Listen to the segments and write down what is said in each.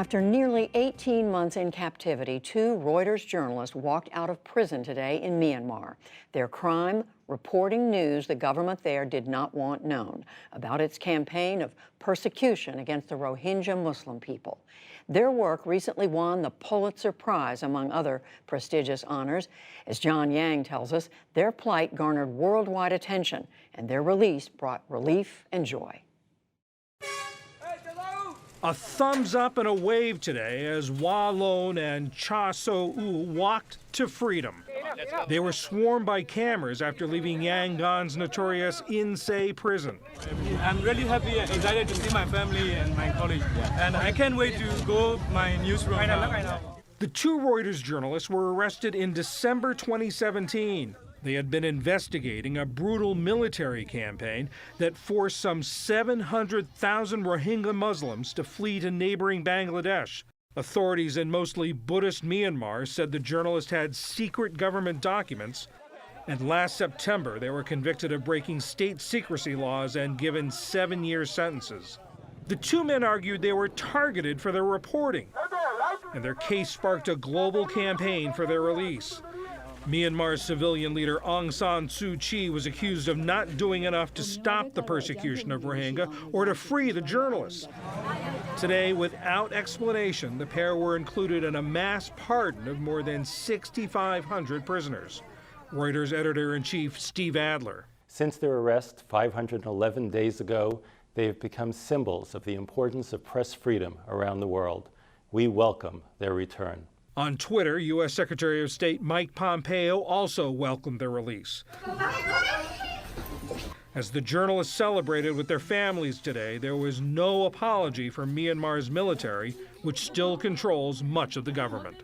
After nearly 18 months in captivity, two Reuters journalists walked out of prison today in Myanmar. Their crime, reporting news the government there did not want known about its campaign of persecution against the Rohingya Muslim people. Their work recently won the Pulitzer Prize, among other prestigious honors. As John Yang tells us, their plight garnered worldwide attention, and their release brought relief and joy. A thumbs up and a wave today as Wa Lon and Cha So-u walked to freedom. They were swarmed by cameras after leaving Yangon's notorious In-Se prison. I'm really happy and excited to see my family and my colleagues, and I can't wait to go my newsroom now. The two Reuters journalists were arrested in December 2017. They had been investigating a brutal military campaign that forced some 700,000 Rohingya Muslims to flee to neighboring Bangladesh. Authorities in mostly Buddhist Myanmar said the journalists had secret government documents, and last September they were convicted of breaking state secrecy laws and given 7-year sentences. The two men argued they were targeted for their reporting, and their case sparked a global campaign for their release. Myanmar's civilian leader Aung San Suu Kyi was accused of not doing enough to stop the persecution of Rohingya or to free the journalists. Today, without explanation, the pair were included in a mass pardon of more than 6,500 prisoners. Reuters editor-in-chief Steve Adler. Since their arrest 511 days ago, they have become symbols of the importance of press freedom around the world. We welcome their return. On Twitter, U.S. Secretary of State Mike Pompeo also welcomed their release. As the journalists celebrated with their families today, there was no apology for Myanmar's military, which still controls much of the government.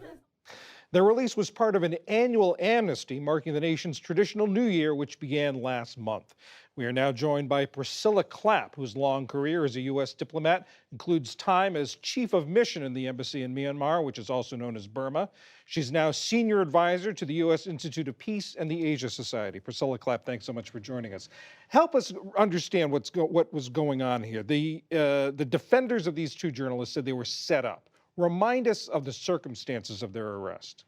Their release was part of an annual amnesty marking the nation's traditional New Year, which began last month. We are now joined by Priscilla Clapp, whose long career as a U.S. diplomat includes time as chief of mission in the embassy in Myanmar, which is also known as Burma. She's now senior advisor to the U.S. Institute of Peace and the Asia Society. Priscilla Clapp, thanks so much for joining us. Help us understand what was going on here. The defenders of these two journalists said they were set up. Remind us of the circumstances of their arrest.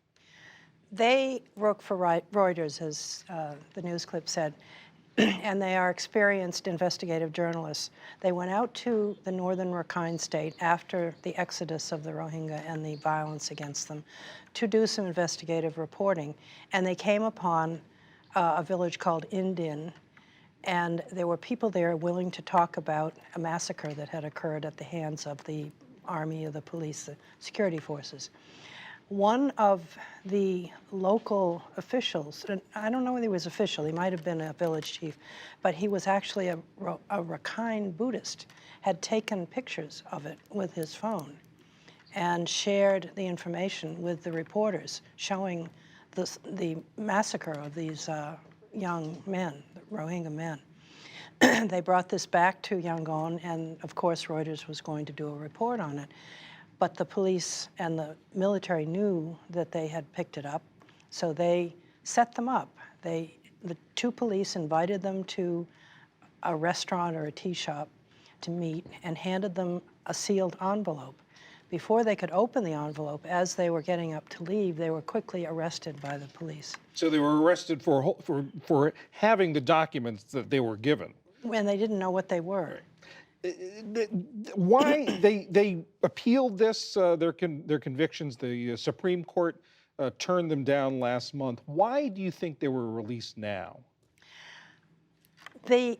They work for Reuters, as the news clip said, and they are experienced investigative journalists. They went out to the northern Rakhine state after the exodus of the Rohingya and the violence against them to do some investigative reporting. And they came upon a village called Indin, and there were people there willing to talk about a massacre that had occurred at the hands of the army, or the police, the security forces. One of the local officials, and I don't know whether he was official, he might have been a village chief, but he was actually a Rakhine Buddhist, had taken pictures of it with his phone and shared the information with the reporters, showing the massacre of these young men, the Rohingya men. They brought this back to Yangon, and of course Reuters was going to do a report on it. But the police and the military knew that they had picked it up, so they set them up. The two police invited them to a restaurant or a tea shop to meet and handed them a sealed envelope. Before they could open the envelope, as they were getting up to leave, they were quickly arrested by the police. So they were arrested for having the documents that they were given. And they didn't know what they were. Why they appealed this, their convictions, the Supreme Court turned them down last month. Why do you think they were released now? The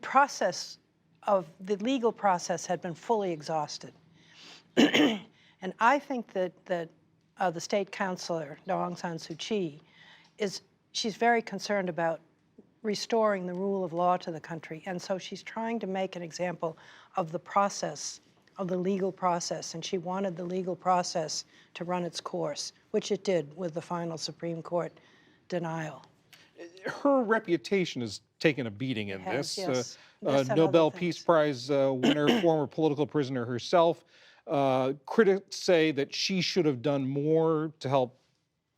process of the legal process had been fully exhausted. And I think that the state counselor, Aung San Suu Kyi, she's very concerned about restoring the rule of law to the country. And so she's trying to make an example of the process, of the legal process. And she wanted the legal process to run its course, which it did with the final Supreme Court denial. Her reputation has taken a beating in this. Yes. Nobel Peace Prize winner, former political prisoner herself. Critics say that she should have done more to help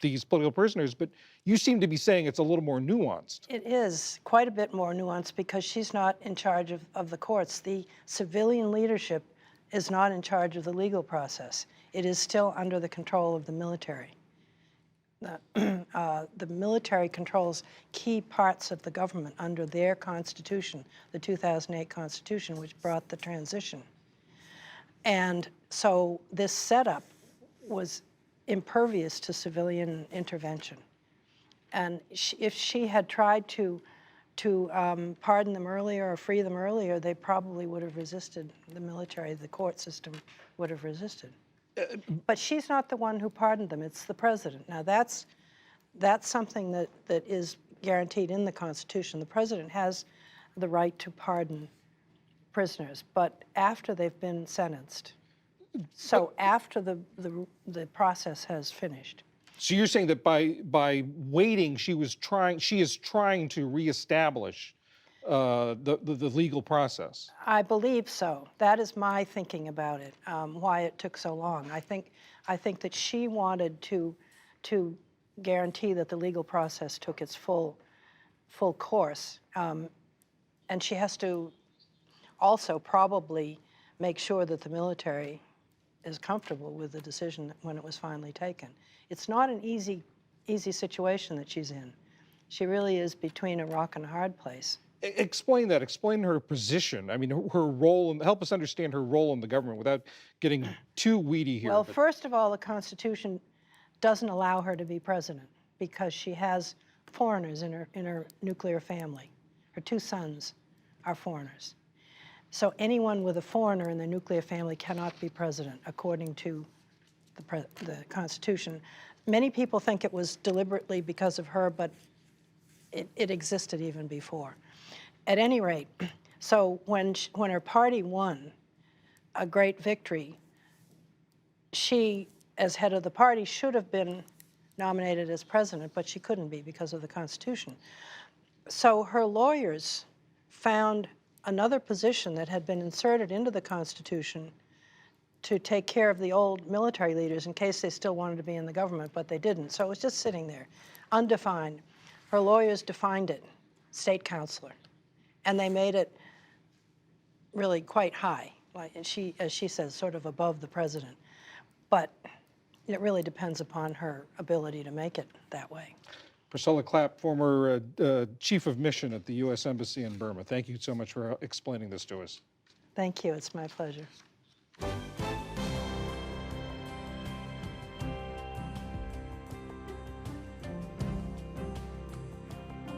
these political prisoners, but you seem to be saying it's a little more nuanced. It is quite a bit more nuanced because she's not in charge of the courts. The civilian leadership is not in charge of the legal process. It is still under the control of the military. The military controls key parts of the government under their constitution, the 2008 Constitution, which brought the transition. And so this setup was impervious to civilian intervention. And if she had tried to pardon them earlier or free them earlier, they probably would have resisted. The military, the court system would have resisted. But she's not the one who pardoned them, it's the president. Now that's something that is guaranteed in the Constitution. The president has the right to pardon prisoners, but after they've been sentenced. So after the process has finished. So you're saying that by waiting, she is trying to reestablish the legal process. I believe so. That is my thinking about it. Why it took so long. I think that she wanted to guarantee that the legal process took its full course, and she has to also probably make sure that the military is comfortable with the decision when it was finally taken. It's not an easy situation that she's in. She really is between a rock and a hard place. Explain that. Explain her position. I mean, her role, and help us understand her role in the government without getting too weedy here. Well, first of all, the Constitution doesn't allow her to be president because she has foreigners in her nuclear family. Her two sons are foreigners. So anyone with a foreigner in the nuclear family cannot be president, according to the Constitution. Many people think it was deliberately because of her, but it existed even before. At any rate, so when her party won a great victory, she, as head of the party, should have been nominated as president, but she couldn't be because of the Constitution. So her lawyers found another position that had been inserted into the Constitution to take care of the old military leaders in case they still wanted to be in the government, but they didn't. So it was just sitting there, undefined. Her lawyers defined it, state counselor, and they made it really quite high, like, and she, as she says, sort of above the president. But it really depends upon her ability to make it that way. Priscilla Clapp, former chief of mission at the U.S. Embassy in Burma. Thank you so much for explaining this to us. Thank you. It's my pleasure.